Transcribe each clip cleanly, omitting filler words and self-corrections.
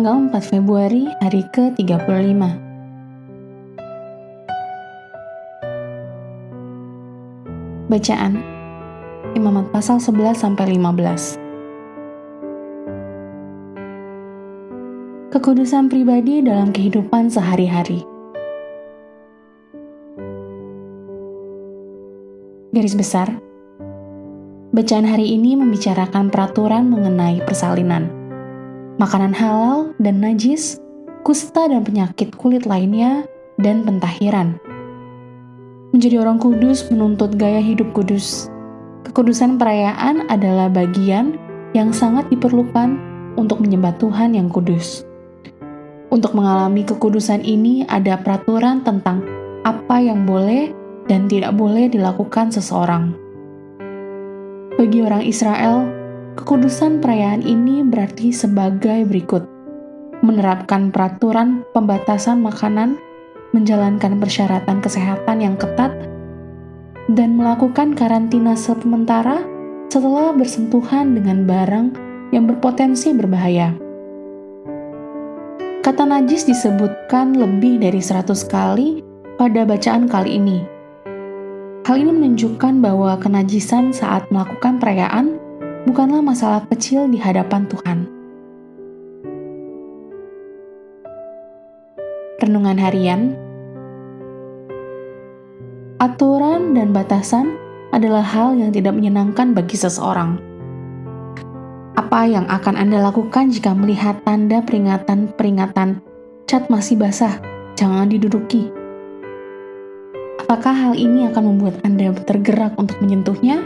tanggal 4 Februari hari ke-35. Bacaan Imamat pasal 11-15. Kekudusan pribadi dalam kehidupan sehari-hari. Garis besar, bacaan hari ini membicarakan peraturan mengenai persalinan, makanan halal dan najis, kusta dan penyakit kulit lainnya, dan pentahiran. Menjadi orang kudus menuntut gaya hidup kudus. Kekudusan perayaan adalah bagian yang sangat diperlukan untuk menyembah Tuhan yang kudus. Untuk mengalami kekudusan ini ada peraturan tentang apa yang boleh dan tidak boleh dilakukan seseorang. Bagi orang Israel, kekudusan perayaan ini berarti sebagai berikut: menerapkan peraturan pembatasan makanan, menjalankan persyaratan kesehatan yang ketat, dan melakukan karantina sementara setelah bersentuhan dengan barang yang berpotensi berbahaya. Kata najis disebutkan lebih dari 100 kali pada bacaan kali ini. Hal ini menunjukkan bahwa kenajisan saat melakukan perayaan bukanlah masalah kecil di hadapan Tuhan. Renungan harian. Aturan dan batasan adalah hal yang tidak menyenangkan bagi seseorang. Apa yang akan Anda lakukan jika melihat tanda peringatan cat masih basah, jangan diduduki? Apakah hal ini akan membuat Anda tergerak untuk menyentuhnya?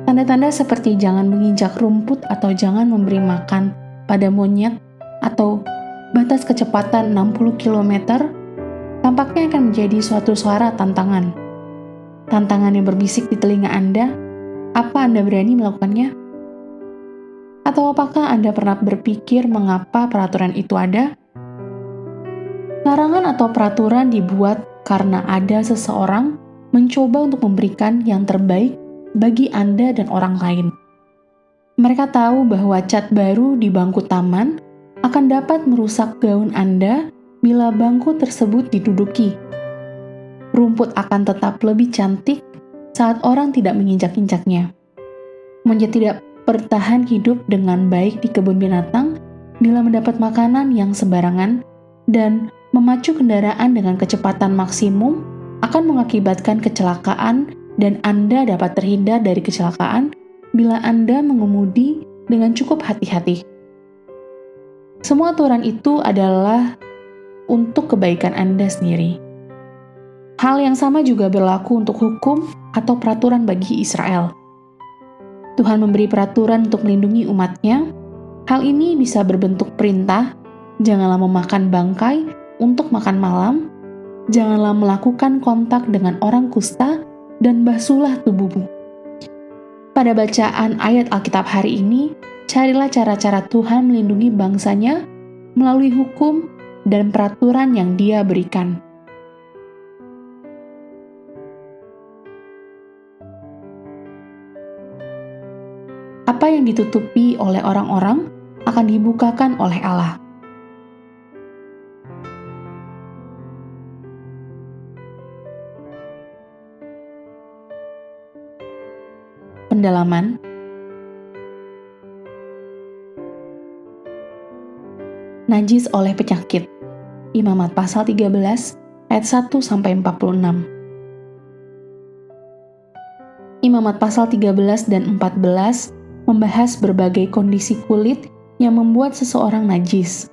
Tanda-tanda seperti jangan menginjak rumput atau jangan memberi makan pada monyet atau batas kecepatan 60 km tampaknya akan menjadi suatu suara tantangan. Tantangan yang berbisik di telinga Anda, apa Anda berani melakukannya? Atau apakah Anda pernah berpikir mengapa peraturan itu ada? Larangan atau peraturan dibuat karena ada seseorang mencoba untuk memberikan yang terbaik bagi Anda dan orang lain. Mereka tahu bahwa cat baru di bangku taman akan dapat merusak gaun Anda bila bangku tersebut diduduki. Rumput akan tetap lebih cantik saat orang tidak menginjak-injaknya. Monyet tidak bertahan hidup dengan baik di kebun binatang bila mendapat makanan yang sembarangan, dan memacu kendaraan dengan kecepatan maksimum akan mengakibatkan kecelakaan, dan Anda dapat terhindar dari kecelakaan bila Anda mengemudi dengan cukup hati-hati. Semua aturan itu adalah untuk kebaikan Anda sendiri. Hal yang sama juga berlaku untuk hukum atau peraturan bagi Israel. Tuhan memberi peraturan untuk melindungi umatnya. Hal ini bisa berbentuk perintah: janganlah memakan bangkai untuk makan malam, janganlah melakukan kontak dengan orang kusta, dan basuhlah tubuhmu. Pada bacaan ayat Alkitab hari ini, carilah cara-cara Tuhan melindungi bangsanya melalui hukum dan peraturan yang Dia berikan. Apa yang ditutupi oleh orang-orang akan dibukakan oleh Allah. Pendalaman. Najis oleh penyakit. Imamat pasal 13 ayat 1-46. Imamat pasal 13 dan 14 membahas berbagai kondisi kulit yang membuat seseorang najis.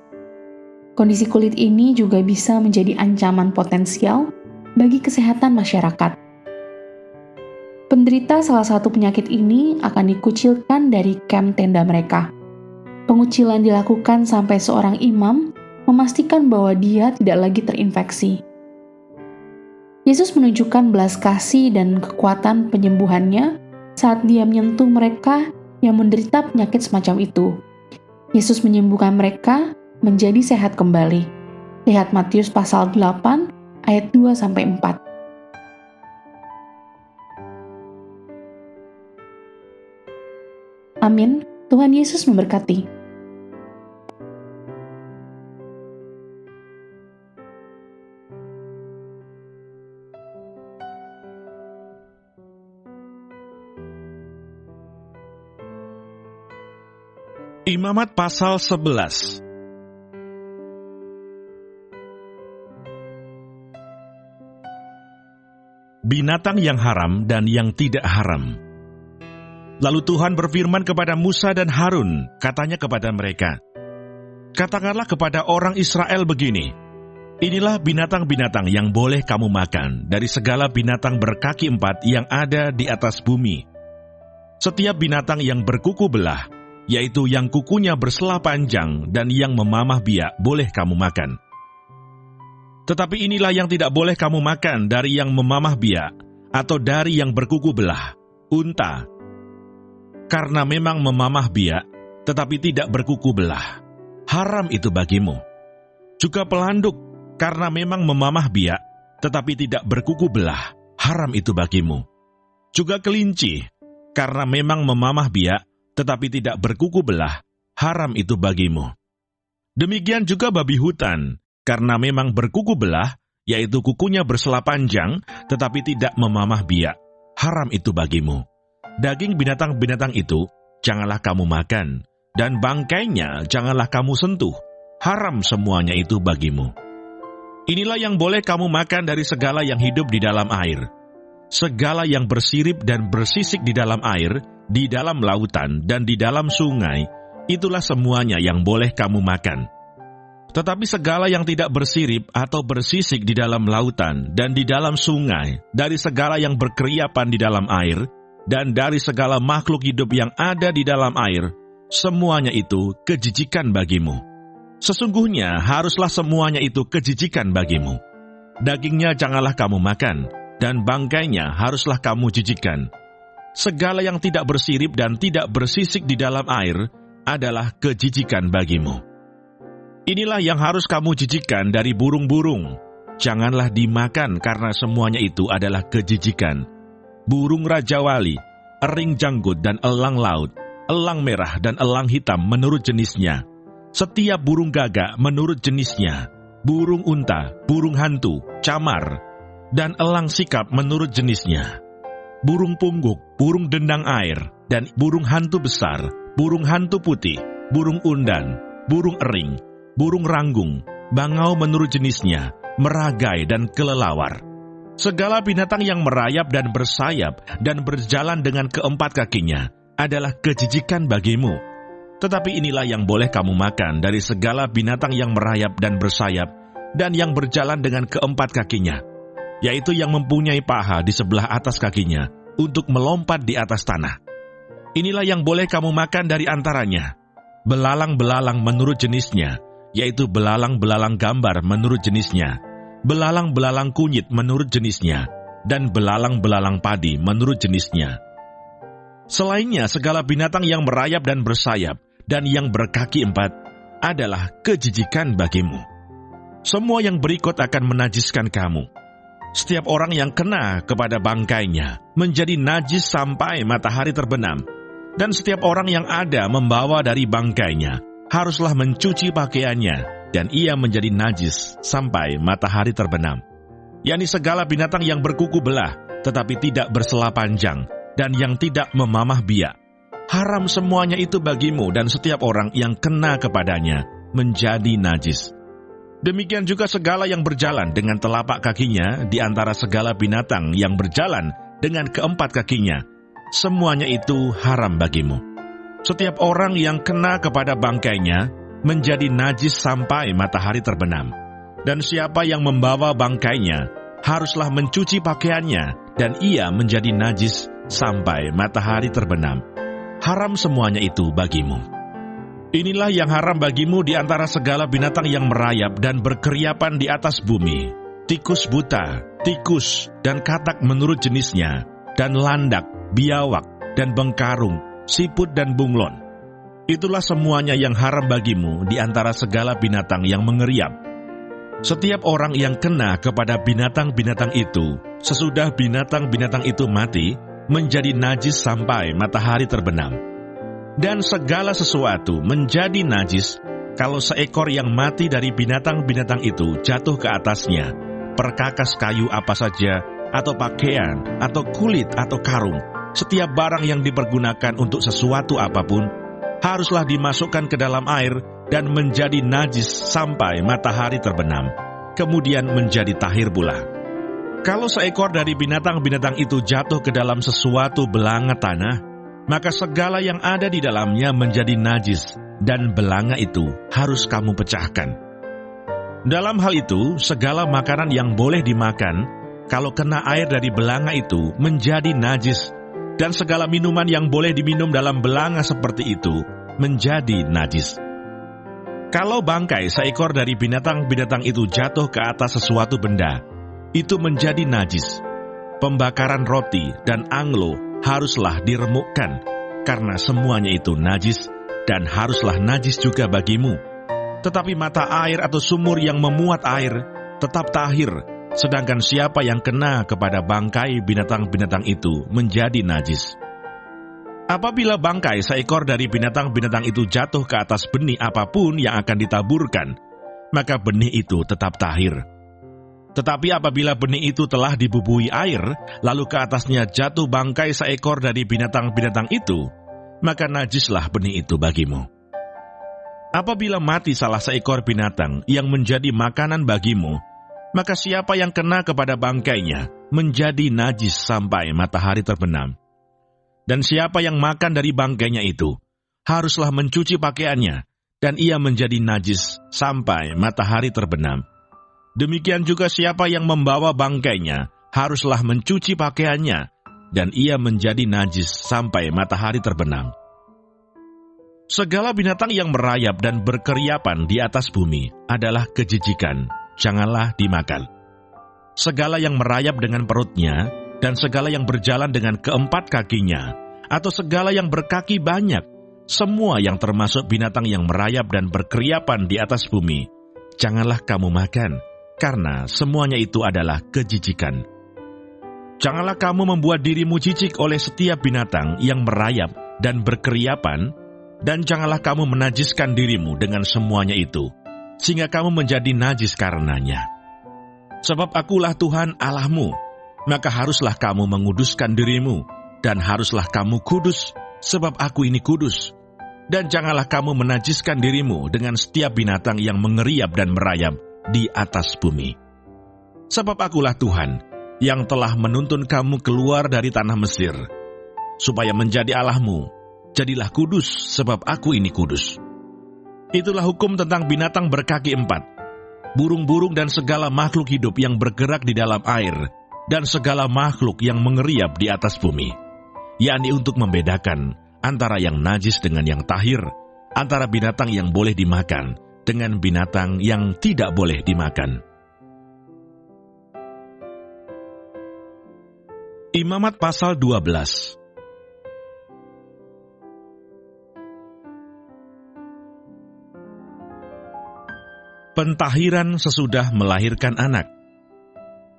Kondisi kulit ini juga bisa menjadi ancaman potensial bagi kesehatan masyarakat. Penderita salah satu penyakit ini akan dikucilkan dari kamp tenda mereka. Pengucilan dilakukan sampai seorang imam memastikan bahwa dia tidak lagi terinfeksi. Yesus menunjukkan belas kasih dan kekuatan penyembuhannya saat Dia menyentuh mereka yang menderita penyakit semacam itu. Yesus menyembuhkan mereka menjadi sehat kembali. Lihat Matius pasal 8 ayat 2-4. Amin. Tuhan Yesus memberkati. Imamat pasal 11. Binatang yang haram dan yang tidak haram. Lalu Tuhan berfirman kepada Musa dan Harun, katanya kepada mereka, "Katakanlah kepada orang Israel begini, inilah binatang-binatang yang boleh kamu makan dari segala binatang berkaki 4 yang ada di atas bumi. Setiap binatang yang berkuku belah, yaitu yang kukunya bersela panjang dan yang memamah biak, boleh kamu makan. Tetapi inilah yang tidak boleh kamu makan dari yang memamah biak, atau dari yang berkuku belah, unta. Karena memang memamah biak, tetapi tidak berkuku belah. Haram itu bagimu. Juga pelanduk, karena memang memamah biak, tetapi tidak berkuku belah. Haram itu bagimu. Juga kelinci, karena memang memamah biak, tetapi tidak berkuku belah. Haram itu bagimu. Demikian juga babi hutan, karena memang berkuku belah, yaitu kukunya bersela panjang, tetapi tidak memamah biak. Haram itu bagimu. Daging binatang-binatang itu janganlah kamu makan, dan bangkainya janganlah kamu sentuh. Haram semuanya itu bagimu. Inilah yang boleh kamu makan dari segala yang hidup di dalam air. Segala yang bersirip dan bersisik di dalam air, di dalam lautan, dan di dalam sungai, itulah semuanya yang boleh kamu makan. Tetapi segala yang tidak bersirip atau bersisik di dalam lautan dan di dalam sungai, dari segala yang berkeriapan di dalam air, dan dari segala makhluk hidup yang ada di dalam air, semuanya itu kejijikan bagimu. Sesungguhnya haruslah semuanya itu kejijikan bagimu. Dagingnya janganlah kamu makan, dan bangkainya haruslah kamu jijikan. Segala yang tidak bersirip dan tidak bersisik di dalam air adalah kejijikan bagimu. Inilah yang harus kamu jijikan dari burung-burung. Janganlah dimakan karena semuanya itu adalah kejijikan. Burung rajawali, ering janggut dan elang laut, elang merah dan elang hitam menurut jenisnya. Setiap burung gagak menurut jenisnya. Burung unta, burung hantu, camar, dan elang sikap menurut jenisnya. Burung pungguk, burung dendang air, dan burung hantu besar, burung hantu putih, burung undan, burung ering, burung ranggung, bangau menurut jenisnya, meragai dan kelelawar. Segala binatang yang merayap dan bersayap dan berjalan dengan keempat kakinya adalah kejijikan bagimu. Tetapi inilah yang boleh kamu makan dari segala binatang yang merayap dan bersayap dan yang berjalan dengan keempat kakinya, yaitu yang mempunyai paha di sebelah atas kakinya untuk melompat di atas tanah. Inilah yang boleh kamu makan dari antaranya. Belalang-belalang menurut jenisnya, yaitu belalang-belalang gambar menurut jenisnya, belalang-belalang kunyit menurut jenisnya, dan belalang-belalang padi menurut jenisnya. Selainnya, segala binatang yang merayap dan bersayap, dan yang berkaki 4, adalah kejijikan bagimu. Semua yang berikut akan menajiskan kamu. Setiap orang yang kena kepada bangkainya menjadi najis sampai matahari terbenam, dan setiap orang yang ada membawa dari bangkainya haruslah mencuci pakaiannya, dan ia menjadi najis sampai matahari terbenam. yakni segala binatang yang berkuku belah, tetapi tidak bersela panjang, dan yang tidak memamah biak. Haram semuanya itu bagimu, dan setiap orang yang kena kepadanya menjadi najis. Demikian juga segala yang berjalan dengan telapak kakinya di antara segala binatang yang berjalan dengan keempat kakinya, semuanya itu haram bagimu. Setiap orang yang kena kepada bangkainya menjadi najis sampai matahari terbenam. Dan siapa yang membawa bangkainya haruslah mencuci pakaiannya, dan ia menjadi najis sampai matahari terbenam. Haram semuanya itu bagimu. Inilah yang haram bagimu di antara segala binatang yang merayap dan berkeriapan di atas bumi: tikus buta, tikus, dan katak menurut jenisnya, dan landak, biawak, dan bengkarung, siput dan bunglon. Itulah semuanya yang haram bagimu di antara segala binatang yang mengeriap. Setiap orang yang kena kepada binatang-binatang itu, sesudah binatang-binatang itu mati, menjadi najis sampai matahari terbenam. Dan segala sesuatu menjadi najis kalau seekor yang mati dari binatang-binatang itu jatuh ke atasnya, perkakas kayu apa saja, atau pakaian, atau kulit, atau karung, setiap barang yang dipergunakan untuk sesuatu apapun, haruslah dimasukkan ke dalam air dan menjadi najis sampai matahari terbenam, kemudian menjadi tahir pula. Kalau seekor dari binatang-binatang itu jatuh ke dalam sesuatu belanga tanah, maka segala yang ada di dalamnya menjadi najis, dan belanga itu harus kamu pecahkan. Dalam hal itu, segala makanan yang boleh dimakan, kalau kena air dari belanga itu menjadi najis, dan segala minuman yang boleh diminum dalam belanga seperti itu menjadi najis. Kalau bangkai seekor dari binatang-binatang itu jatuh ke atas sesuatu benda, itu menjadi najis. Pembakaran roti dan anglo haruslah diremukkan, karena semuanya itu najis, dan haruslah najis juga bagimu. Tetapi mata air atau sumur yang memuat air tetap tahir, sedangkan siapa yang kena kepada bangkai binatang-binatang itu menjadi najis. Apabila bangkai seekor dari binatang-binatang itu jatuh ke atas benih apapun yang akan ditaburkan, maka benih itu tetap tahir. Tetapi apabila benih itu telah dibubui air, lalu ke atasnya jatuh bangkai seekor dari binatang-binatang itu, maka najislah benih itu bagimu. Apabila mati salah seekor binatang yang menjadi makanan bagimu, maka siapa yang kena kepada bangkainya menjadi najis sampai matahari terbenam. Dan siapa yang makan dari bangkainya itu, haruslah mencuci pakaiannya, dan ia menjadi najis sampai matahari terbenam. Demikian juga siapa yang membawa bangkainya, haruslah mencuci pakaiannya, dan ia menjadi najis sampai matahari terbenam. Segala binatang yang merayap dan berkeriapan di atas bumi adalah kejijikan, janganlah dimakan. Segala yang merayap dengan perutnya, dan segala yang berjalan dengan keempat kakinya, atau segala yang berkaki banyak, semua yang termasuk binatang yang merayap dan berkeriapan di atas bumi, janganlah kamu makan, karena semuanya itu adalah kejijikan. Janganlah kamu membuat dirimu jijik oleh setiap binatang yang merayap dan berkeriapan, dan janganlah kamu menajiskan dirimu dengan semuanya itu, sehingga kamu menjadi najis karenanya. Sebab akulah Tuhan Allahmu, maka haruslah kamu menguduskan dirimu, dan haruslah kamu kudus, sebab aku ini kudus. Dan janganlah kamu menajiskan dirimu dengan setiap binatang yang mengeriap dan merayap di atas bumi. Sebab akulah Tuhan, yang telah menuntun kamu keluar dari tanah Mesir, supaya menjadi Allahmu. Jadilah kudus, sebab aku ini kudus. Itulah hukum tentang binatang berkaki empat, burung-burung dan segala makhluk hidup yang bergerak di dalam air, dan segala makhluk yang mengeriap di atas bumi, yakni untuk membedakan antara yang najis dengan yang tahir, antara binatang yang boleh dimakan dengan binatang yang tidak boleh dimakan. Imamat pasal 12. Pentahiran sesudah melahirkan anak.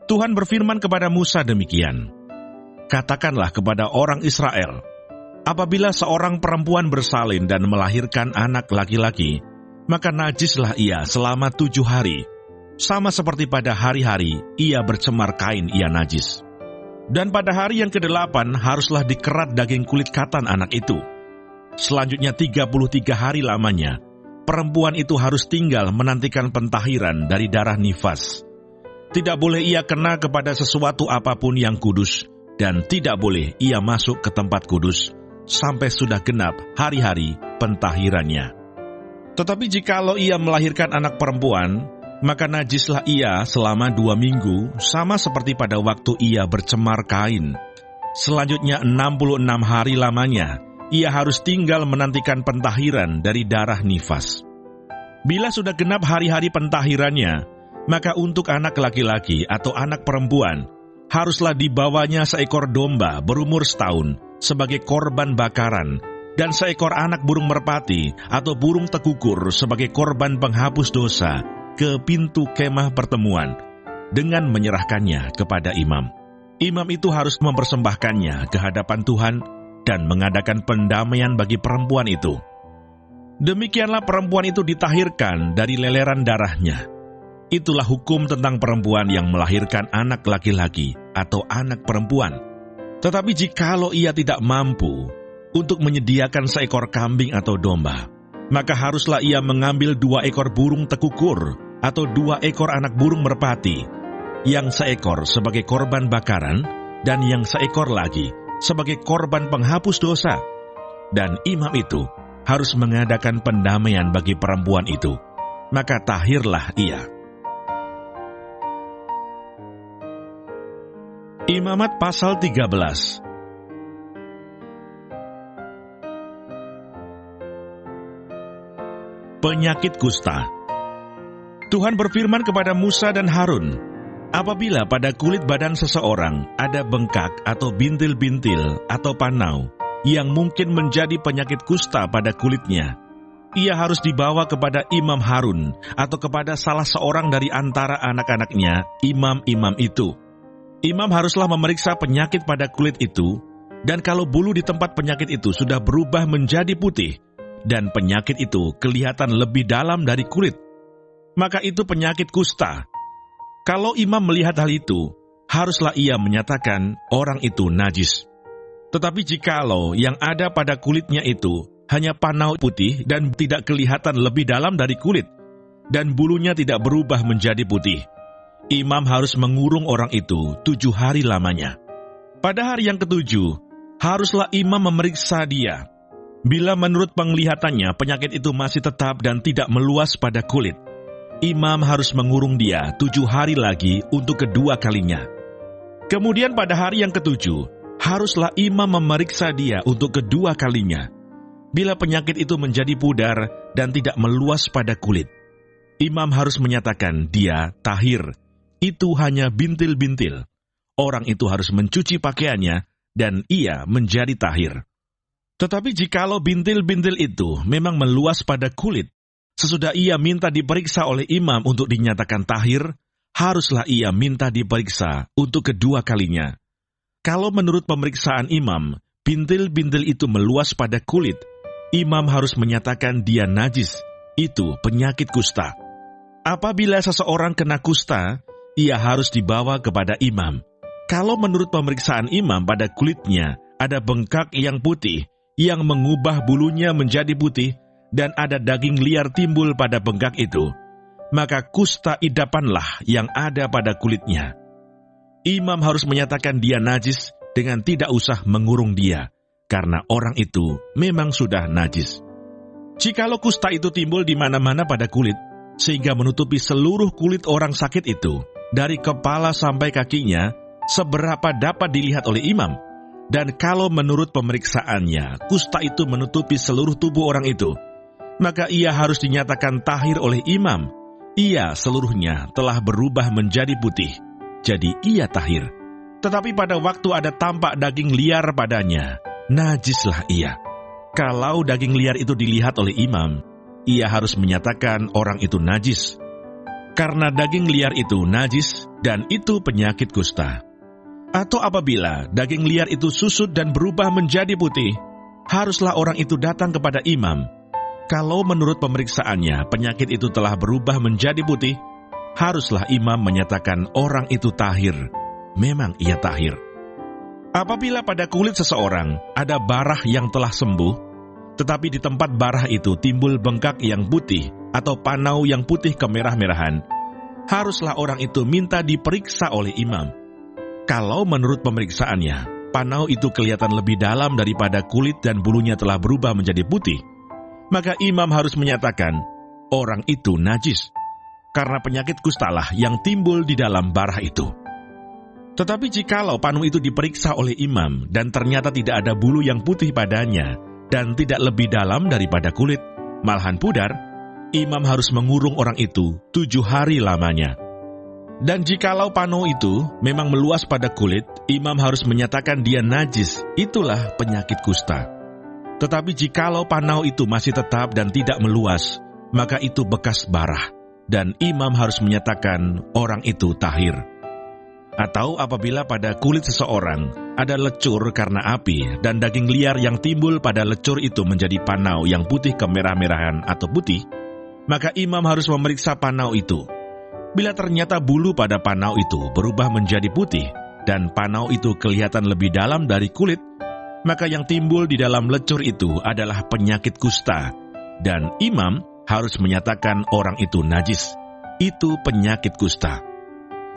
Tuhan berfirman kepada Musa demikian, "Katakanlah kepada orang Israel, apabila seorang perempuan bersalin dan melahirkan anak laki-laki, maka najislah ia selama 7 hari, sama seperti pada hari-hari ia bercemar kain ia najis. Dan pada hari yang ke-8 haruslah dikerat daging kulit katan anak itu. Selanjutnya 33 hari lamanya, perempuan itu harus tinggal menantikan pentahiran dari darah nifas. Tidak boleh ia kena kepada sesuatu apapun yang kudus, dan tidak boleh ia masuk ke tempat kudus, sampai sudah genap hari-hari pentahirannya. Tetapi jikalau ia melahirkan anak perempuan, maka najislah ia selama 2 minggu, sama seperti pada waktu ia bercemar kain. Selanjutnya 66 hari lamanya, ia harus tinggal menantikan pentahiran dari darah nifas. Bila sudah genap hari-hari pentahirannya, maka untuk anak laki-laki atau anak perempuan, haruslah dibawanya seekor domba berumur 1 tahun sebagai korban bakaran, dan seekor anak burung merpati atau burung tekukur sebagai korban penghapus dosa ke pintu kemah pertemuan, dengan menyerahkannya kepada imam. Imam itu harus mempersembahkannya ke hadapan Tuhan dan mengadakan pendamaian bagi perempuan itu. Demikianlah perempuan itu ditahirkan dari leleran darahnya. Itulah hukum tentang perempuan yang melahirkan anak laki-laki atau anak perempuan. Tetapi jikalau ia tidak mampu, untuk menyediakan seekor kambing atau domba, maka haruslah ia mengambil 2 ekor burung tekukur atau 2 ekor anak burung merpati, yang seekor sebagai korban bakaran dan yang seekor lagi sebagai korban penghapus dosa. Dan imam itu harus mengadakan pendamaian bagi perempuan itu, maka tahirlah ia. Imamat pasal 13. Penyakit kusta. Tuhan berfirman kepada Musa dan Harun, apabila pada kulit badan seseorang ada bengkak atau bintil-bintil atau panau yang mungkin menjadi penyakit kusta pada kulitnya, ia harus dibawa kepada Imam Harun atau kepada salah seorang dari antara anak-anaknya, imam-imam itu. Imam haruslah memeriksa penyakit pada kulit itu, dan kalau bulu di tempat penyakit itu sudah berubah menjadi putih, dan penyakit itu kelihatan lebih dalam dari kulit, maka itu penyakit kusta. Kalau imam melihat hal itu, haruslah ia menyatakan orang itu najis. Tetapi jikalau yang ada pada kulitnya itu hanya panau putih dan tidak kelihatan lebih dalam dari kulit, dan bulunya tidak berubah menjadi putih, imam harus mengurung orang itu 7 hari lamanya. Pada hari yang ke-7, haruslah imam memeriksa dia. Bila menurut penglihatannya penyakit itu masih tetap dan tidak meluas pada kulit, imam harus mengurung dia 7 hari lagi untuk kedua kalinya. Kemudian pada hari yang ke-7, haruslah imam memeriksa dia untuk kedua kalinya. Bila penyakit itu menjadi pudar dan tidak meluas pada kulit, imam harus menyatakan dia tahir. Itu hanya bintil-bintil. Orang itu harus mencuci pakaiannya dan ia menjadi tahir. Tetapi jikalau bintil-bintil itu memang meluas pada kulit, sesudah ia minta diperiksa oleh imam untuk dinyatakan tahir, haruslah ia minta diperiksa untuk kedua kalinya. Kalau menurut pemeriksaan imam, bintil-bintil itu meluas pada kulit, imam harus menyatakan dia najis, itu penyakit kusta. Apabila seseorang kena kusta, ia harus dibawa kepada imam. Kalau menurut pemeriksaan imam pada kulitnya ada bengkak yang putih, yang mengubah bulunya menjadi putih, dan ada daging liar timbul pada bengkak itu, maka kusta idapanlah yang ada pada kulitnya. Imam harus menyatakan dia najis dengan tidak usah mengurung dia, karena orang itu memang sudah najis. Jikalau kusta itu timbul di mana-mana pada kulit, sehingga menutupi seluruh kulit orang sakit itu, dari kepala sampai kakinya, seberapa dapat dilihat oleh imam, dan kalau menurut pemeriksaannya, kusta itu menutupi seluruh tubuh orang itu, maka ia harus dinyatakan tahir oleh imam. Ia seluruhnya telah berubah menjadi putih, jadi ia tahir. Tetapi pada waktu ada tampak daging liar padanya, najislah ia. Kalau daging liar itu dilihat oleh imam, ia harus menyatakan orang itu najis. Karena daging liar itu najis, dan itu penyakit kusta. Atau apabila daging liar itu susut dan berubah menjadi putih, haruslah orang itu datang kepada imam. Kalau menurut pemeriksaannya penyakit itu telah berubah menjadi putih, haruslah imam menyatakan orang itu tahir. Memang ia tahir. Apabila pada kulit seseorang ada barah yang telah sembuh, tetapi di tempat barah itu timbul bengkak yang putih atau panau yang putih kemerah-merahan, haruslah orang itu minta diperiksa oleh imam. Kalau menurut pemeriksaannya, panau itu kelihatan lebih dalam daripada kulit dan bulunya telah berubah menjadi putih, maka imam harus menyatakan, orang itu najis, karena penyakit kustalah yang timbul di dalam barah itu. Tetapi jikalau panau itu diperiksa oleh imam, dan ternyata tidak ada bulu yang putih padanya, dan tidak lebih dalam daripada kulit, malahan pudar, imam harus mengurung orang itu 7 hari lamanya. Dan jikalau panau itu memang meluas pada kulit, imam harus menyatakan dia najis, itulah penyakit kusta. Tetapi jikalau panau itu masih tetap dan tidak meluas, maka itu bekas barah, dan imam harus menyatakan orang itu tahir. Atau apabila pada kulit seseorang ada lecur karena api, dan daging liar yang timbul pada lecur itu menjadi panau yang putih kemerah-merahan atau putih, maka imam harus memeriksa panau itu. Bila ternyata bulu pada panau itu berubah menjadi putih, dan panau itu kelihatan lebih dalam dari kulit, maka yang timbul di dalam lecur itu adalah penyakit kusta, dan imam harus menyatakan orang itu najis. Itu penyakit kusta.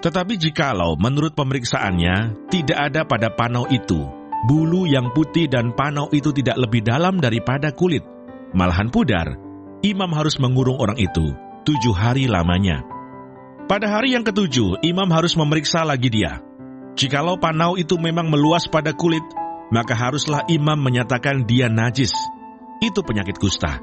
Tetapi jikalau menurut pemeriksaannya tidak ada pada panau itu bulu yang putih dan panau itu tidak lebih dalam daripada kulit, malahan pudar, imam harus mengurung orang itu 7 hari lamanya. Pada hari yang ke-7, imam harus memeriksa lagi dia. Jikalau panau itu memang meluas pada kulit, maka haruslah imam menyatakan dia najis. Itu penyakit kusta.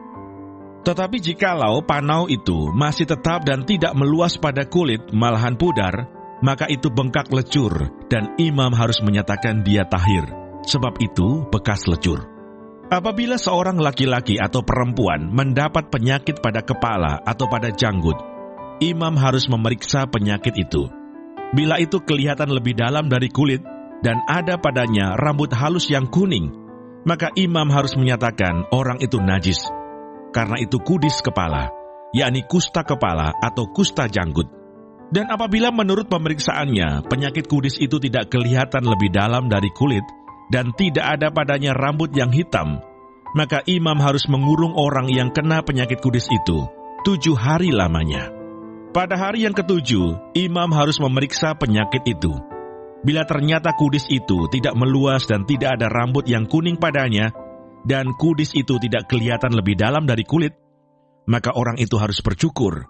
Tetapi jikalau panau itu masih tetap dan tidak meluas pada kulit, malahan pudar, maka itu bengkak lecur, dan imam harus menyatakan dia tahir, sebab itu bekas lecur. Apabila seorang laki-laki atau perempuan mendapat penyakit pada kepala atau pada janggut, imam harus memeriksa penyakit itu. Bila itu kelihatan lebih dalam dari kulit, dan ada padanya rambut halus yang kuning, maka imam harus menyatakan orang itu najis, karena itu kudis kepala, yakni kusta kepala atau kusta janggut. Dan apabila menurut pemeriksaannya penyakit kudis itu tidak kelihatan lebih dalam dari kulit, dan tidak ada padanya rambut yang hitam, maka imam harus mengurung orang yang kena penyakit kudis itu 7 hari lamanya. Pada hari yang ke-7, imam harus memeriksa penyakit itu. Bila ternyata kudis itu tidak meluas dan tidak ada rambut yang kuning padanya, dan kudis itu tidak kelihatan lebih dalam dari kulit, maka orang itu harus bercukur.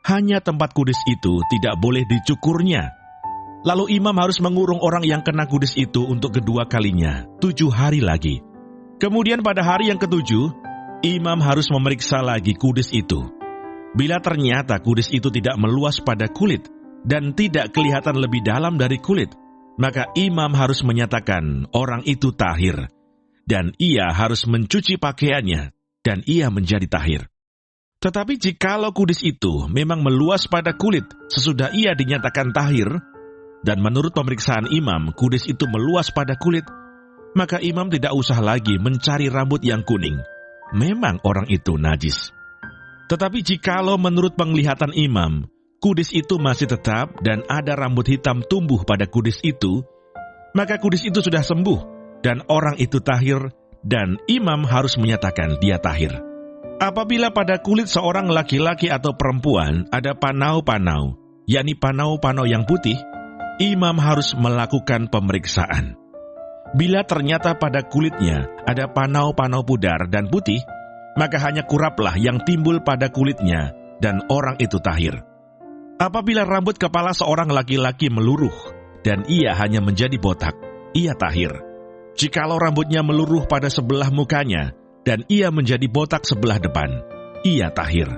Hanya tempat kudis itu tidak boleh dicukurnya. Lalu imam harus mengurung orang yang kena kudis itu untuk kedua kalinya, 7 hari lagi. Kemudian pada hari yang ke-7, imam harus memeriksa lagi kudis itu. Bila ternyata kudis itu tidak meluas pada kulit dan tidak kelihatan lebih dalam dari kulit, maka imam harus menyatakan orang itu tahir, dan ia harus mencuci pakaiannya, dan ia menjadi tahir. Tetapi jikalau kudis itu memang meluas pada kulit sesudah ia dinyatakan tahir, dan menurut pemeriksaan imam kudis itu meluas pada kulit, maka imam tidak usah lagi mencari rambut yang kuning. Memang orang itu najis. Tetapi jikalau menurut penglihatan imam, kudis itu masih tetap dan ada rambut hitam tumbuh pada kudis itu, maka kudis itu sudah sembuh dan orang itu tahir, dan imam harus menyatakan dia tahir. Apabila pada kulit seorang laki-laki atau perempuan ada panau-panau, yakni panau-panau yang putih, imam harus melakukan pemeriksaan. Bila ternyata pada kulitnya ada panau-panau pudar dan putih, maka hanya kuraplah yang timbul pada kulitnya, dan orang itu tahir. Apabila rambut kepala seorang laki-laki meluruh, dan ia hanya menjadi botak, ia tahir. Jikalau rambutnya meluruh pada sebelah mukanya, dan ia menjadi botak sebelah depan, ia tahir.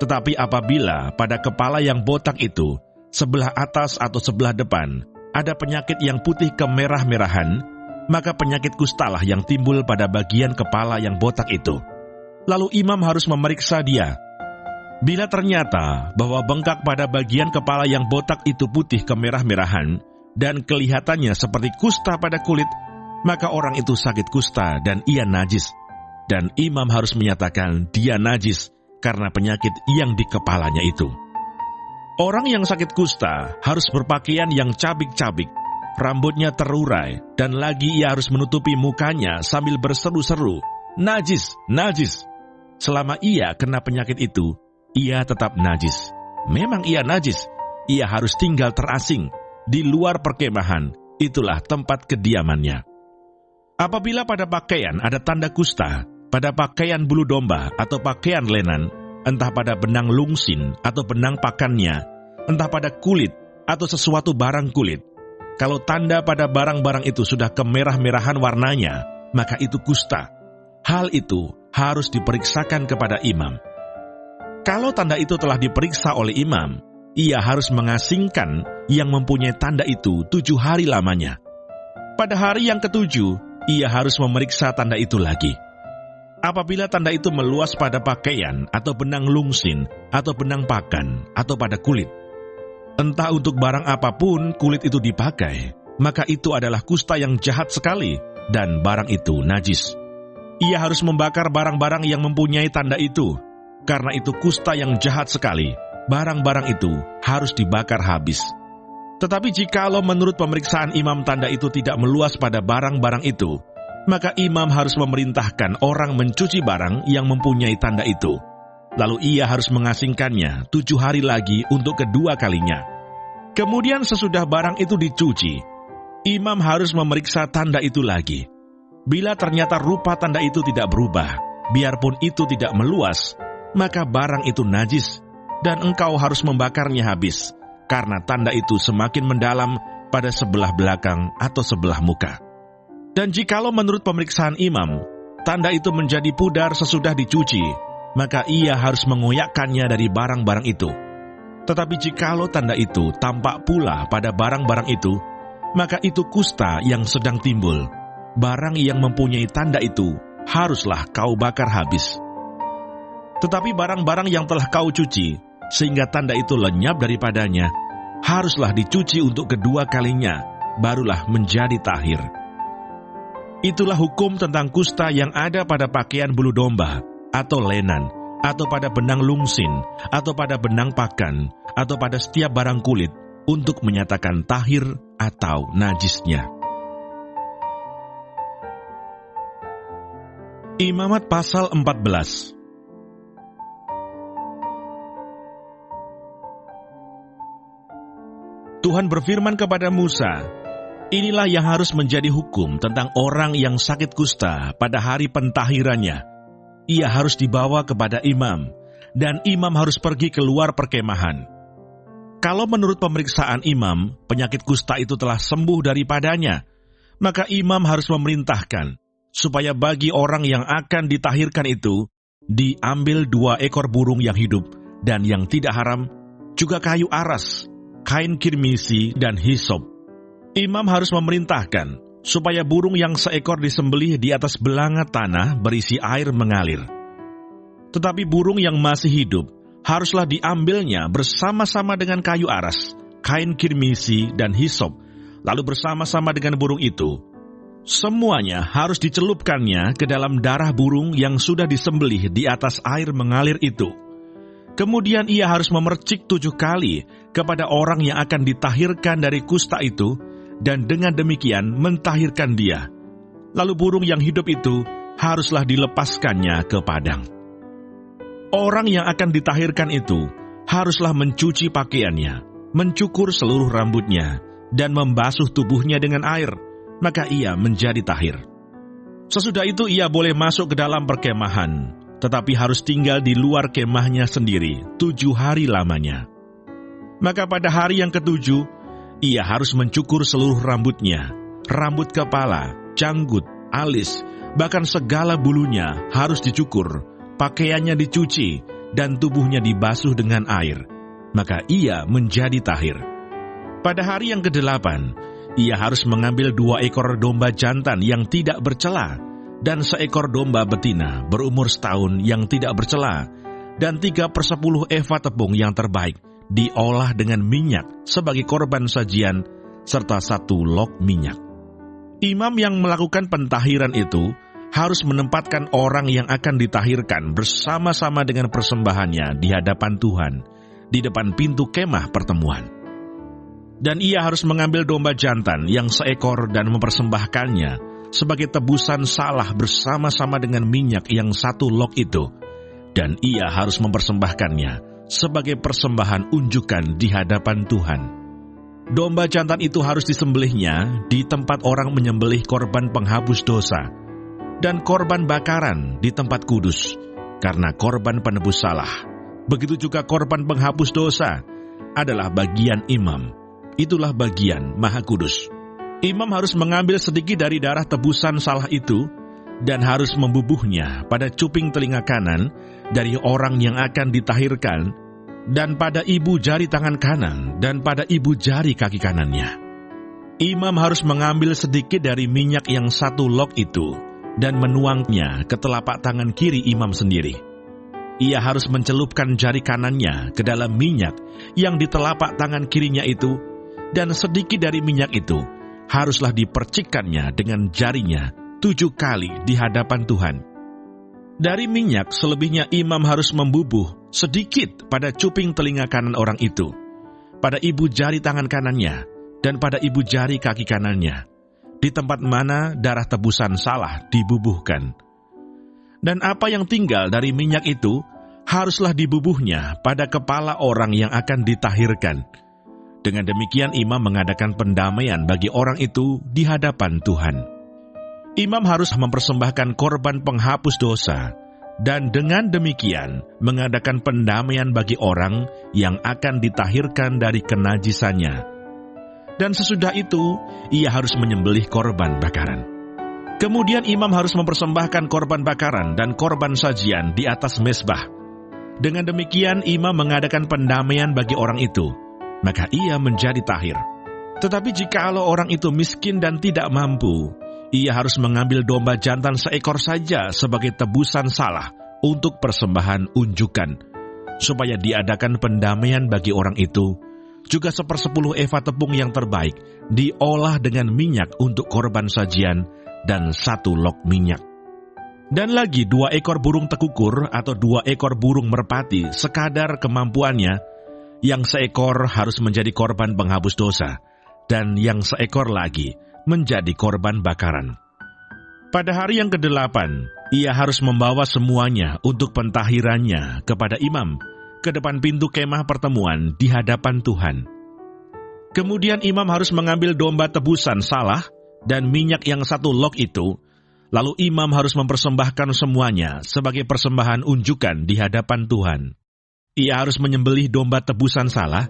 Tetapi apabila pada kepala yang botak itu, sebelah atas atau sebelah depan, ada penyakit yang putih kemerah-merahan, maka penyakit kustalah yang timbul pada bagian kepala yang botak itu. Lalu imam harus memeriksa dia. Bila ternyata bahwa bengkak pada bagian kepala yang botak itu putih kemerah-merahan dan kelihatannya seperti kusta pada kulit, maka orang itu sakit kusta dan ia najis. Dan imam harus menyatakan dia najis karena penyakit yang di kepalanya itu. Orang yang sakit kusta harus berpakaian yang cabik-cabik, rambutnya terurai, dan lagi ia harus menutupi mukanya sambil berseru-seru, najis, najis. Selama ia kena penyakit itu, ia tetap najis. Memang ia najis, ia harus tinggal terasing di luar perkemahan, itulah tempat kediamannya. Apabila pada pakaian ada tanda kusta, pada pakaian bulu domba atau pakaian lenan, entah pada benang lungsin atau benang pakannya, entah pada kulit atau sesuatu barang kulit, kalau tanda pada barang-barang itu sudah kemerah-merahan warnanya, maka itu kusta. Hal itu harus diperiksakan kepada imam. Kalau tanda itu telah diperiksa oleh imam, ia harus mengasingkan yang mempunyai tanda itu 7 hari lamanya. Pada hari yang ke-7, ia harus memeriksa tanda itu lagi. Apabila tanda itu meluas pada pakaian atau benang lungsin atau benang pakan atau pada kulit, entah untuk barang apapun kulit itu dipakai, maka itu adalah kusta yang jahat sekali dan barang itu najis. Ia harus membakar barang-barang yang mempunyai tanda itu, karena itu kusta yang jahat sekali. Barang-barang itu harus dibakar habis. Tetapi jikalau menurut pemeriksaan imam tanda itu tidak meluas pada barang-barang itu, maka imam harus memerintahkan orang mencuci barang yang mempunyai tanda itu. Lalu ia harus mengasingkannya 7 hari lagi untuk kedua kalinya. Kemudian sesudah barang itu dicuci, imam harus memeriksa tanda itu lagi. Bila ternyata rupa tanda itu tidak berubah, biarpun itu tidak meluas, maka barang itu najis, dan engkau harus membakarnya habis, karena tanda itu semakin mendalam pada sebelah belakang atau sebelah muka. Dan jikalau menurut pemeriksaan imam, tanda itu menjadi pudar sesudah dicuci, maka ia harus mengoyakkannya dari barang-barang itu. Tetapi jikalau tanda itu tampak pula pada barang-barang itu, maka itu kusta yang sedang timbul. Barang yang mempunyai tanda itu haruslah kau bakar habis. Tetapi barang-barang yang telah kau cuci, sehingga tanda itu lenyap daripadanya, haruslah dicuci untuk kedua kalinya, barulah menjadi tahir. Itulah hukum tentang kusta yang ada pada pakaian bulu domba, atau lenan, atau pada benang lungsin, atau pada benang pakan, atau pada setiap barang kulit, untuk menyatakan tahir atau najisnya. Imamat pasal 14. Tuhan berfirman kepada Musa, "Inilah yang harus menjadi hukum tentang orang yang sakit kusta pada hari pentahirannya. Ia harus dibawa kepada imam, dan imam harus pergi keluar perkemahan. Kalau menurut pemeriksaan imam, penyakit kusta itu telah sembuh daripadanya, maka imam harus memerintahkan supaya bagi orang yang akan ditahirkan itu, diambil 2 ekor burung yang hidup dan yang tidak haram, juga kayu aras, kain kirmisi, dan hisop. Imam harus memerintahkan supaya burung yang seekor disembelih di atas belanga tanah berisi air mengalir. Tetapi burung yang masih hidup haruslah diambilnya bersama-sama dengan kayu aras, kain kirmisi, dan hisop, lalu bersama-sama dengan burung itu. Semuanya harus dicelupkannya ke dalam darah burung yang sudah disembelih di atas air mengalir itu. Kemudian ia harus memercik 7 kali kepada orang yang akan ditahirkan dari kusta itu, dan dengan demikian mentahirkan dia. Lalu burung yang hidup itu haruslah dilepaskannya ke padang. Orang yang akan ditahirkan itu haruslah mencuci pakaiannya, mencukur seluruh rambutnya, dan membasuh tubuhnya dengan air, maka ia menjadi tahir. Sesudah itu ia boleh masuk ke dalam perkemahan, tetapi harus tinggal di luar kemahnya sendiri 7 hari lamanya. Maka pada hari yang ke-7, ia harus mencukur seluruh rambutnya, rambut kepala, janggut, alis, bahkan segala bulunya harus dicukur, pakaiannya dicuci, dan tubuhnya dibasuh dengan air. Maka ia menjadi tahir. Pada hari yang ke-8, ia harus mengambil 2 ekor domba jantan yang tidak bercela, dan 1 ekor domba betina berumur setahun yang tidak bercela, dan 3/10 eva tepung yang terbaik, diolah dengan minyak sebagai korban sajian, serta 1 log minyak. Imam yang melakukan pentahiran itu harus menempatkan orang yang akan ditahirkan bersama-sama dengan persembahannya di hadapan Tuhan, di depan pintu kemah pertemuan. Dan ia harus mengambil domba jantan yang 1 ekor dan mempersembahkannya sebagai tebusan salah bersama-sama dengan minyak yang 1 log itu, dan ia harus mempersembahkannya sebagai persembahan unjukan di hadapan Tuhan. Domba jantan itu harus disembelihnya di tempat orang menyembelih korban penghapus dosa, dan korban bakaran di tempat kudus, karena korban penebus salah. Begitu juga korban penghapus dosa adalah bagian imam. Itulah bagian maha kudus. Imam harus mengambil sedikit dari darah tebusan salah itu, dan harus membubuhnya pada cuping telinga kanan dari orang yang akan ditahirkan, dan pada ibu jari tangan kanan, dan pada ibu jari kaki kanannya. Imam harus mengambil sedikit dari minyak yang 1 log itu, dan menuangnya ke telapak tangan kiri imam sendiri. Ia harus mencelupkan jari kanannya ke dalam minyak yang di telapak tangan kirinya itu, dan sedikit dari minyak itu haruslah dipercikkannya dengan jarinya 7 kali di hadapan Tuhan. Dari minyak selebihnya imam harus membubuh sedikit pada cuping telinga kanan orang itu, pada ibu jari tangan kanannya, dan pada ibu jari kaki kanannya, di tempat mana darah tebusan salah dibubuhkan. Dan apa yang tinggal dari minyak itu haruslah dibubuhnya pada kepala orang yang akan ditahirkan. Dengan demikian imam mengadakan pendamaian bagi orang itu di hadapan Tuhan. Imam harus mempersembahkan korban penghapus dosa, dan dengan demikian mengadakan pendamaian bagi orang yang akan ditahirkan dari kenajisannya. Dan sesudah itu, ia harus menyembelih korban bakaran. Kemudian imam harus mempersembahkan korban bakaran dan korban sajian di atas mezbah. Dengan demikian imam mengadakan pendamaian bagi orang itu, maka ia menjadi tahir. Tetapi jikalau orang itu miskin dan tidak mampu, ia harus mengambil domba jantan seekor saja sebagai tebusan salah untuk persembahan unjukan, supaya diadakan pendamaian bagi orang itu. Juga 1/10 eva tepung yang terbaik diolah dengan minyak untuk korban sajian dan 1 log minyak. Dan lagi 2 ekor burung tekukur atau 2 ekor burung merpati sekadar kemampuannya, yang seekor harus menjadi korban penghapus dosa, dan yang seekor lagi menjadi korban bakaran. Pada hari yang ke-8, ia harus membawa semuanya untuk pentahirannya kepada imam, ke depan pintu kemah pertemuan di hadapan Tuhan. Kemudian imam harus mengambil domba tebusan salah dan minyak yang 1 log itu, lalu imam harus mempersembahkan semuanya sebagai persembahan unjukan di hadapan Tuhan. Ia harus menyembelih domba tebusan salah,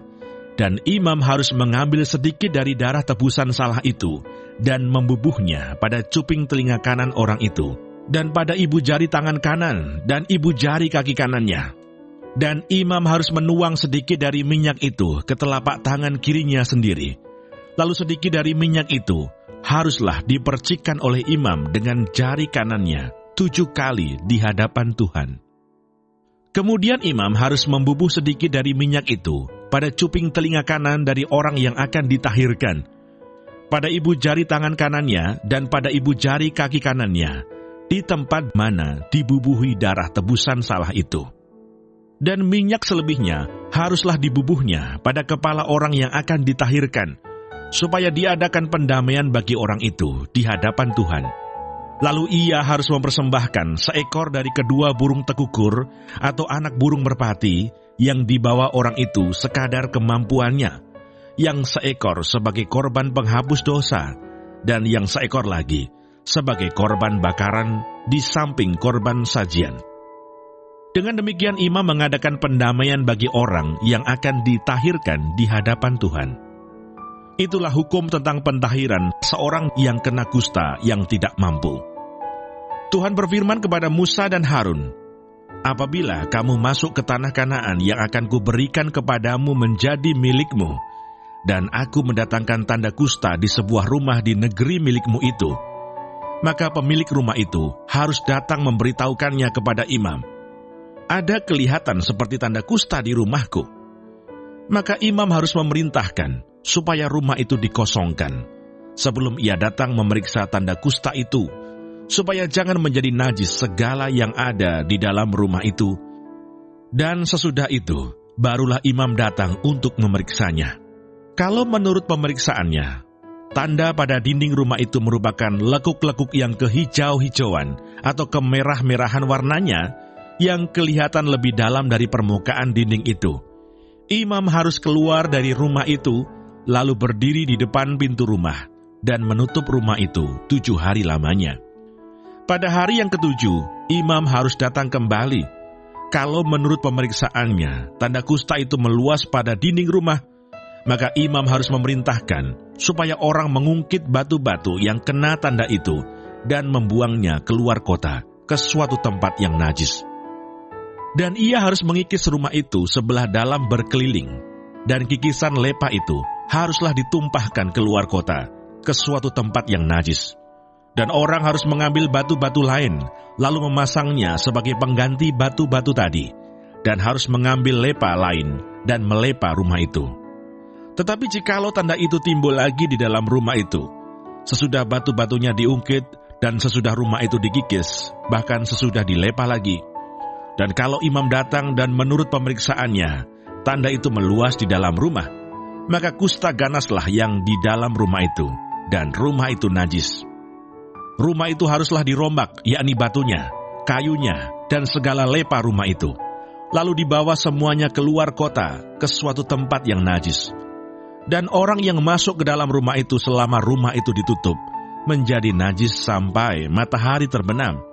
dan imam harus mengambil sedikit dari darah tebusan salah itu, dan membubuhnya pada cuping telinga kanan orang itu, dan pada ibu jari tangan kanan, dan ibu jari kaki kanannya. Dan imam harus menuang sedikit dari minyak itu ke telapak tangan kirinya sendiri. Lalu sedikit dari minyak itu haruslah dipercikkan oleh imam dengan jari kanannya 7 kali di hadapan Tuhan. Kemudian imam harus membubuh sedikit dari minyak itu pada cuping telinga kanan dari orang yang akan ditahirkan, pada ibu jari tangan kanannya dan pada ibu jari kaki kanannya, di tempat mana dibubuhi darah tebusan salah itu. Dan minyak selebihnya haruslah dibubuhnya pada kepala orang yang akan ditahirkan, supaya diadakan pendamaian bagi orang itu di hadapan Tuhan. Lalu ia harus mempersembahkan seekor dari kedua burung tekukur atau anak burung merpati yang dibawa orang itu sekadar kemampuannya, yang seekor sebagai korban penghapus dosa, dan yang seekor lagi sebagai korban bakaran di samping korban sajian. Dengan demikian imam mengadakan pendamaian bagi orang yang akan ditahirkan di hadapan Tuhan. Itulah hukum tentang pentahiran seorang yang kena kusta yang tidak mampu. Tuhan berfirman kepada Musa dan Harun, "Apabila kamu masuk ke tanah Kanaan yang akan kuberikan kepadamu menjadi milikmu, dan aku mendatangkan tanda kusta di sebuah rumah di negeri milikmu itu, maka pemilik rumah itu harus datang memberitahukannya kepada imam. Ada kelihatan seperti tanda kusta di rumahku. Maka imam harus memerintahkan supaya rumah itu dikosongkan, sebelum ia datang memeriksa tanda kusta itu, supaya jangan menjadi najis segala yang ada di dalam rumah itu. Dan sesudah itu, barulah imam datang untuk memeriksanya. Kalau menurut pemeriksaannya, tanda pada dinding rumah itu merupakan lekuk-lekuk yang kehijau-hijauan atau kemerah-merahan warnanya, yang kelihatan lebih dalam dari permukaan dinding itu, imam harus keluar dari rumah itu, lalu berdiri di depan pintu rumah, dan menutup rumah itu 7 hari lamanya. Pada hari yang ke-7, imam harus datang kembali. Kalau menurut pemeriksaannya, tanda kusta itu meluas pada dinding rumah, maka imam harus memerintahkan supaya orang mengungkit batu-batu yang kena tanda itu dan membuangnya keluar kota ke suatu tempat yang najis. Dan ia harus mengikis rumah itu sebelah dalam berkeliling, dan kikisan lepa itu haruslah ditumpahkan keluar kota ke suatu tempat yang najis. Dan orang harus mengambil batu-batu lain, lalu memasangnya sebagai pengganti batu-batu tadi, dan harus mengambil lepa lain dan melepa rumah itu. Tetapi jikalau tanda itu timbul lagi di dalam rumah itu, sesudah batu-batunya diungkit dan sesudah rumah itu dikikis, bahkan sesudah dilepa lagi, dan kalau imam datang dan menurut pemeriksaannya, tanda itu meluas di dalam rumah, maka kusta ganaslah yang di dalam rumah itu, dan rumah itu najis. Rumah itu haruslah dirombak, yakni batunya, kayunya, dan segala lepa rumah itu. Lalu dibawa semuanya keluar kota ke suatu tempat yang najis. Dan orang yang masuk ke dalam rumah itu selama rumah itu ditutup, menjadi najis sampai matahari terbenam.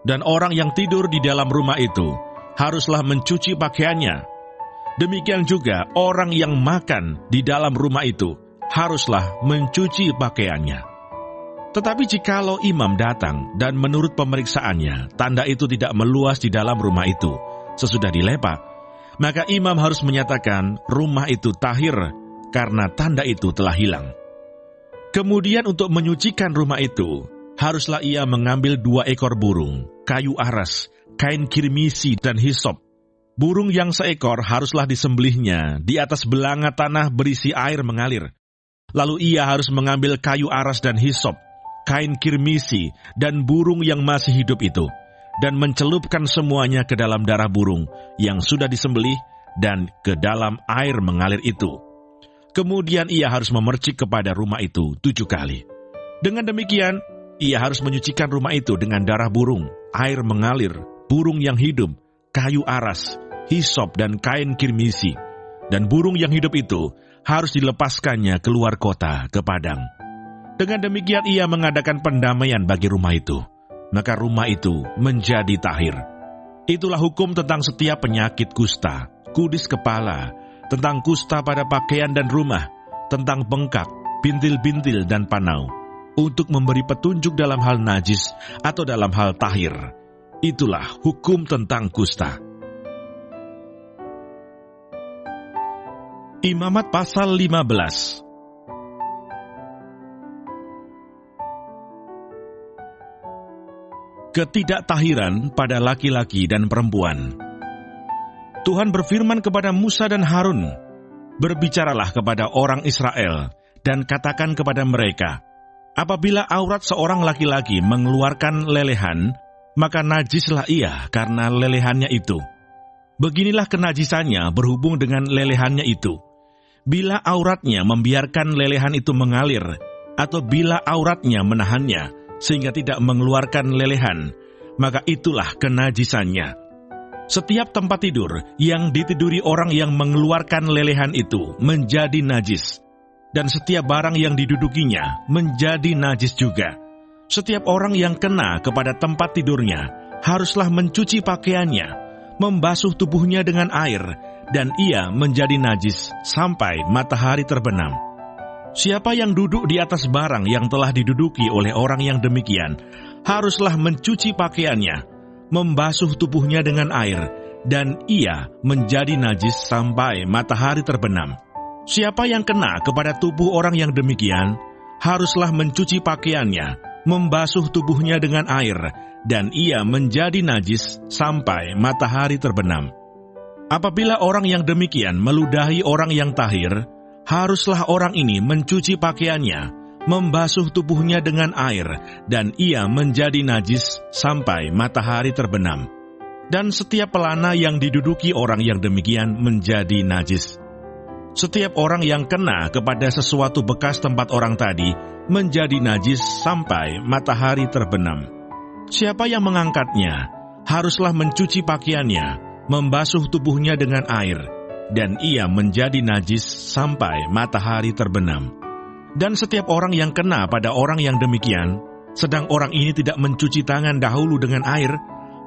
Dan orang yang tidur di dalam rumah itu haruslah mencuci pakaiannya. Demikian juga orang yang makan di dalam rumah itu haruslah mencuci pakaiannya. Tetapi jikalau imam datang dan menurut pemeriksaannya tanda itu tidak meluas di dalam rumah itu sesudah dilepa, maka imam harus menyatakan rumah itu tahir karena tanda itu telah hilang. Kemudian untuk menyucikan rumah itu, haruslah ia mengambil 2 ekor burung, kayu aras, kain kirmisi, dan hisop. Burung yang seekor haruslah disembelihnya di atas belanga tanah berisi air mengalir. Lalu ia harus mengambil kayu aras dan hisop, kain kirmisi, dan burung yang masih hidup itu, dan mencelupkan semuanya ke dalam darah burung yang sudah disembelih dan ke dalam air mengalir itu. Kemudian ia harus memercik kepada rumah itu 7 kali. Dengan demikian, ia harus menyucikan rumah itu dengan darah burung, air mengalir, burung yang hidup, kayu aras, hisop, dan kain kirmisi. Dan burung yang hidup itu harus dilepaskannya keluar kota ke padang. Dengan demikian ia mengadakan pendamaian bagi rumah itu. Maka rumah itu menjadi tahir. Itulah hukum tentang setiap penyakit kusta, kudis kepala, tentang kusta pada pakaian dan rumah, tentang bengkak, bintil-bintil, dan panau, untuk memberi petunjuk dalam hal najis atau dalam hal tahir. Itulah hukum tentang kusta. Imamat pasal 15. Ketidaktahiran pada laki-laki dan perempuan. Tuhan berfirman kepada Musa dan Harun, "Berbicaralah kepada orang Israel, dan katakan kepada mereka, apabila aurat seorang laki-laki mengeluarkan lelehan, maka najislah ia karena lelehannya itu. Beginilah kenajisannya berhubung dengan lelehannya itu. Bila auratnya membiarkan lelehan itu mengalir, atau bila auratnya menahannya, sehingga tidak mengeluarkan lelehan, maka itulah kenajisannya. Setiap tempat tidur yang ditiduri orang yang mengeluarkan lelehan itu menjadi najis, dan setiap barang yang didudukinya menjadi najis juga. Setiap orang yang kena kepada tempat tidurnya haruslah mencuci pakaiannya, membasuh tubuhnya dengan air, dan ia menjadi najis sampai matahari terbenam. Siapa yang duduk di atas barang yang telah diduduki oleh orang yang demikian, haruslah mencuci pakaiannya, membasuh tubuhnya dengan air, dan ia menjadi najis sampai matahari terbenam. Siapa yang kena kepada tubuh orang yang demikian, haruslah mencuci pakaiannya, membasuh tubuhnya dengan air, dan ia menjadi najis sampai matahari terbenam. Apabila orang yang demikian meludahi orang yang tahir, haruslah orang ini mencuci pakaiannya, membasuh tubuhnya dengan air, dan ia menjadi najis sampai matahari terbenam. Dan setiap pelana yang diduduki orang yang demikian menjadi najis. Setiap orang yang kena kepada sesuatu bekas tempat orang tadi menjadi najis sampai matahari terbenam. Siapa yang mengangkatnya haruslah mencuci pakaiannya, membasuh tubuhnya dengan air, dan ia menjadi najis sampai matahari terbenam. Dan setiap orang yang kena pada orang yang demikian, sedang orang ini tidak mencuci tangan dahulu dengan air,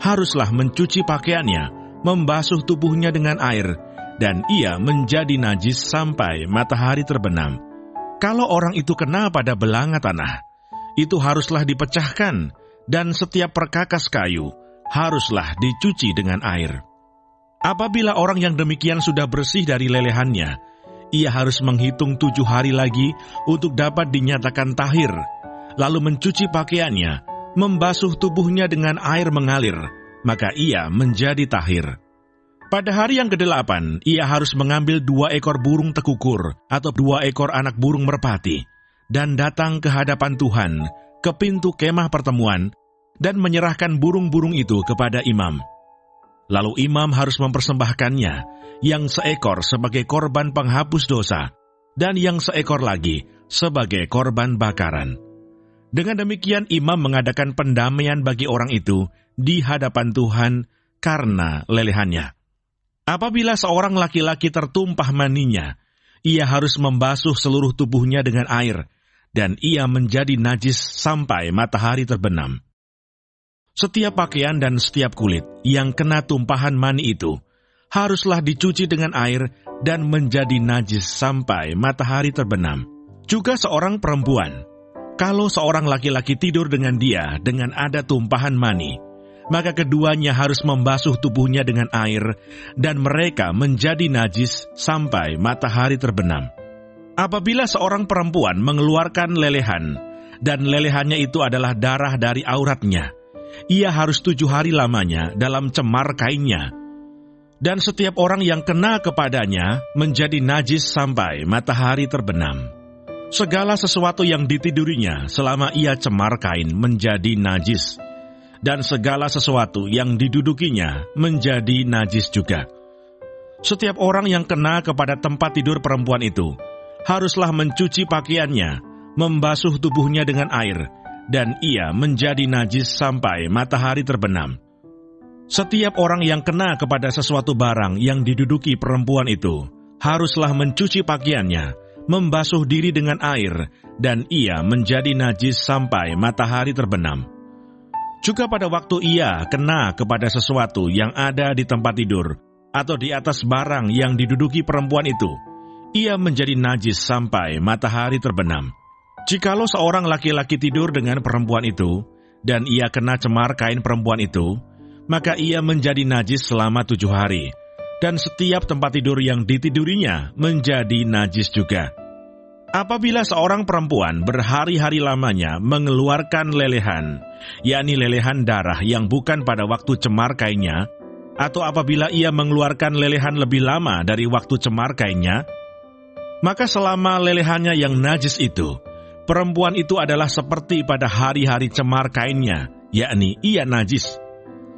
haruslah mencuci pakaiannya, membasuh tubuhnya dengan air, dan ia menjadi najis sampai matahari terbenam. Kalau orang itu kena pada belanga tanah, itu haruslah dipecahkan, dan setiap perkakas kayu haruslah dicuci dengan air. Apabila orang yang demikian sudah bersih dari lelehannya, ia harus menghitung 7 hari lagi untuk dapat dinyatakan tahir, lalu mencuci pakaiannya, membasuh tubuhnya dengan air mengalir, maka ia menjadi tahir. Pada hari yang ke-8, ia harus mengambil 2 ekor burung tekukur atau 2 ekor anak burung merpati, dan datang ke hadapan Tuhan, ke pintu kemah pertemuan, dan menyerahkan burung-burung itu kepada imam. Lalu imam harus mempersembahkannya, yang seekor sebagai korban penghapus dosa, dan yang seekor lagi sebagai korban bakaran. Dengan demikian imam mengadakan pendamaian bagi orang itu di hadapan Tuhan karena lelehannya. Apabila seorang laki-laki tertumpah maninya, ia harus membasuh seluruh tubuhnya dengan air, dan ia menjadi najis sampai matahari terbenam. Setiap pakaian dan setiap kulit yang kena tumpahan mani itu haruslah dicuci dengan air dan menjadi najis sampai matahari terbenam. Juga seorang perempuan, kalau seorang laki-laki tidur dengan dia dengan ada tumpahan mani, maka keduanya harus membasuh tubuhnya dengan air, dan mereka menjadi najis sampai matahari terbenam. Apabila seorang perempuan mengeluarkan lelehan, dan lelehannya itu adalah darah dari auratnya, ia harus 7 hari lamanya dalam cemar kainnya. Dan setiap orang yang kena kepadanya menjadi najis sampai matahari terbenam. Segala sesuatu yang ditidurinya selama ia cemar kain menjadi najis, dan segala sesuatu yang didudukinya menjadi najis juga. Setiap orang yang kena kepada tempat tidur perempuan itu haruslah mencuci pakaiannya, membasuh tubuhnya dengan air, dan ia menjadi najis sampai matahari terbenam. Setiap orang yang kena kepada sesuatu barang yang diduduki perempuan itu haruslah mencuci pakaiannya, membasuh diri dengan air, dan ia menjadi najis sampai matahari terbenam. Juga pada waktu ia kena kepada sesuatu yang ada di tempat tidur atau di atas barang yang diduduki perempuan itu, ia menjadi najis sampai matahari terbenam. Jikalau seorang laki-laki tidur dengan perempuan itu, dan ia kena cemar kain perempuan itu, maka ia menjadi najis selama 7 hari, dan setiap tempat tidur yang ditidurinya menjadi najis juga. Apabila seorang perempuan berhari-hari lamanya mengeluarkan lelehan, yakni lelehan darah yang bukan pada waktu cemar kainnya, atau apabila ia mengeluarkan lelehan lebih lama dari waktu cemar kainnya, maka selama lelehannya yang najis itu, perempuan itu adalah seperti pada hari-hari cemar kainnya, yakni ia najis.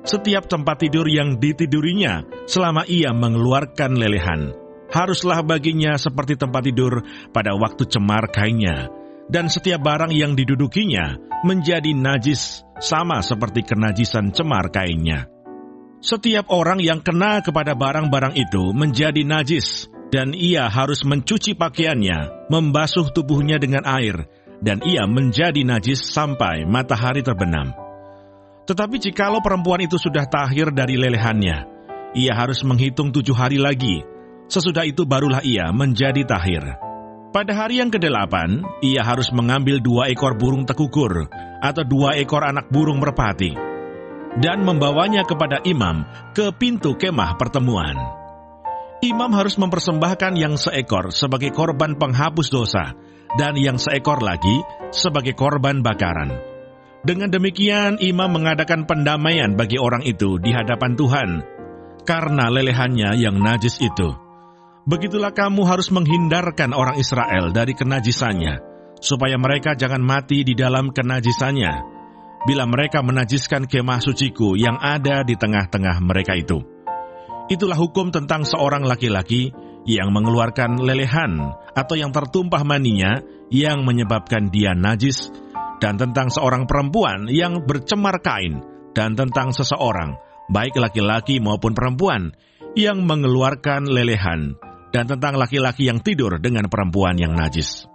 Setiap tempat tidur yang ditidurinya selama ia mengeluarkan lelehan haruslah baginya seperti tempat tidur pada waktu cemar kainnya, dan setiap barang yang didudukinya menjadi najis sama seperti kenajisan cemar kainnya. Setiap orang yang kena kepada barang-barang itu menjadi najis, dan ia harus mencuci pakaiannya, membasuh tubuhnya dengan air, dan ia menjadi najis sampai matahari terbenam. Tetapi jikalau perempuan itu sudah tahir dari lelehannya, ia harus menghitung 7 hari lagi. Sesudah itu barulah ia menjadi tahir. Pada hari yang ke-8, ia harus mengambil 2 ekor burung tekukur atau 2 ekor anak burung merpati dan membawanya kepada imam ke pintu kemah pertemuan. Imam harus mempersembahkan yang seekor sebagai korban penghapus dosa dan yang seekor lagi sebagai korban bakaran. Dengan demikian, imam mengadakan pendamaian bagi orang itu di hadapan Tuhan karena lelehannya yang najis itu. Begitulah kamu harus menghindarkan orang Israel dari kenajisannya, supaya mereka jangan mati di dalam kenajisannya, bila mereka menajiskan kemah suciku yang ada di tengah-tengah mereka itu. Itulah hukum tentang seorang laki-laki yang mengeluarkan lelehan atau yang tertumpah maninya yang menyebabkan dia najis, dan tentang seorang perempuan yang bercemar kain, dan tentang seseorang, baik laki-laki maupun perempuan, yang mengeluarkan lelehan, dan tentang laki-laki yang tidur dengan perempuan yang najis.